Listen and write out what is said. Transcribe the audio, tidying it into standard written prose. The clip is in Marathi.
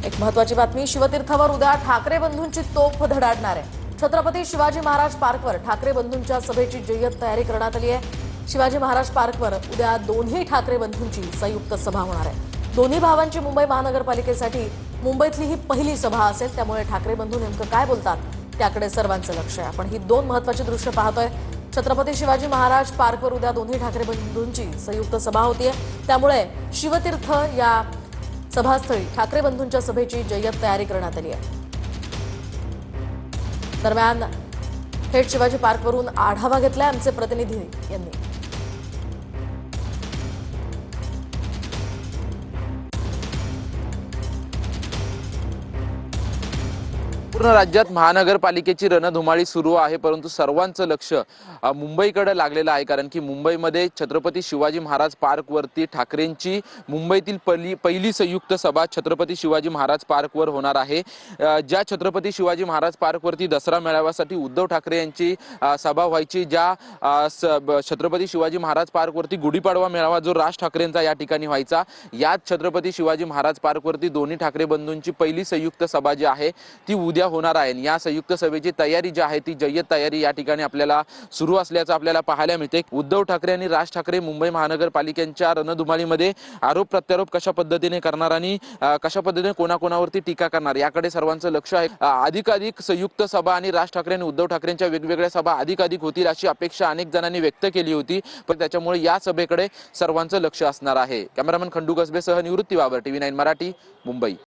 एक महत्त्वाची बातमी, शिवतीर्थावर उद्या ठाकरे बंधूंची तोफ धडाडणार आहे। छत्रपती शिवाजी महाराज पार्कवर ठाकरे बंधूंच्या सभेची जय्यत तयारी करण्यात आली आहे। शिवाजी महाराज पार्कवर उद्या दोन्ही ठाकरे बंधूंची संयुक्त सभा होणार आहे। दोन्ही भावांची मुंबई महानगरपालिकेसाठी मुंबईतली ही पहिली सभा असेल, त्यामुळे ठाकरे बंधू नेमकं काय बोलतात त्याकडे सर्वांचं लक्ष आहे। आपण ही दोन महत्त्वाची दृश्य पाहतोय। छत्रपती शिवाजी महाराज पार्कवर उद्या दोन्ही ठाकरे बंधूंची संयुक्त सभा होतीये, त्यामुळे शिवतीर्थ या सभास्थळी ठाकरे बंधूंच्या सभेची जय्यत तयारी करण्यात आली आहे। दरम्यान थेट शिवाजी पार्कवरून आढावा घेतलाय आमचे प्रतिनिधी यांनी। पूर्ण राज्यात महानगरपालिकेची रणधुमाळी सुरू आहे, परंतु सर्वांचं लक्ष मुंबईकडे लागलेलं आहे, कारण की मुंबईमध्ये छत्रपती शिवाजी महाराज पार्कवरती ठाकरेंची मुंबईतील पहिली संयुक्त सभा छत्रपती शिवाजी महाराज पार्कवर होणार आहे। ज्या छत्रपती शिवाजी महाराज पार्कवरती दसरा मेळाव्यासाठी उद्धव ठाकरे यांची सभा व्हायची, ज्या छत्रपती शिवाजी महाराज पार्कवरती गुढीपाडवा मेळावा जो राज ठाकरेंचा या ठिकाणी व्हायचा, याच छत्रपती शिवाजी महाराज पार्कवरती दोन्ही ठाकरे बंधूंची पहिली संयुक्त सभा जी आहे ती उद्या होणार आहे। या संयुक्त सभेची तयारी जी आहे ती जय्यत तयारी या ठिकाणी आपल्याला सुरू असल्याचं आपल्याला पाहायला मिळते। उद्धव ठाकरे आणि राज ठाकरे मुंबई महानगरपालिकेच्या रणधुमाळीमध्ये आरोप प्रत्यारोप कशा पद्धतीने करणार आणि कशा पद्धतीने कोणाकोणावरती टीका करणार याकडे सर्वांचं लक्ष आहे। अधिकाधिक संयुक्त सभा आणि राज ठाकरे आणि उद्धव ठाकरेंच्या वेगवेगळ्या सभा अधिकाधिक होतील अशी अपेक्षा अनेक जणांनी व्यक्त केली होती, पण त्याच्यामुळे या सभेकडे सर्वांचं लक्ष असणार आहे। कॅमेरामन खंडू कसबेसह निवृत्ती बाबर, TV9 मराठी, मुंबई।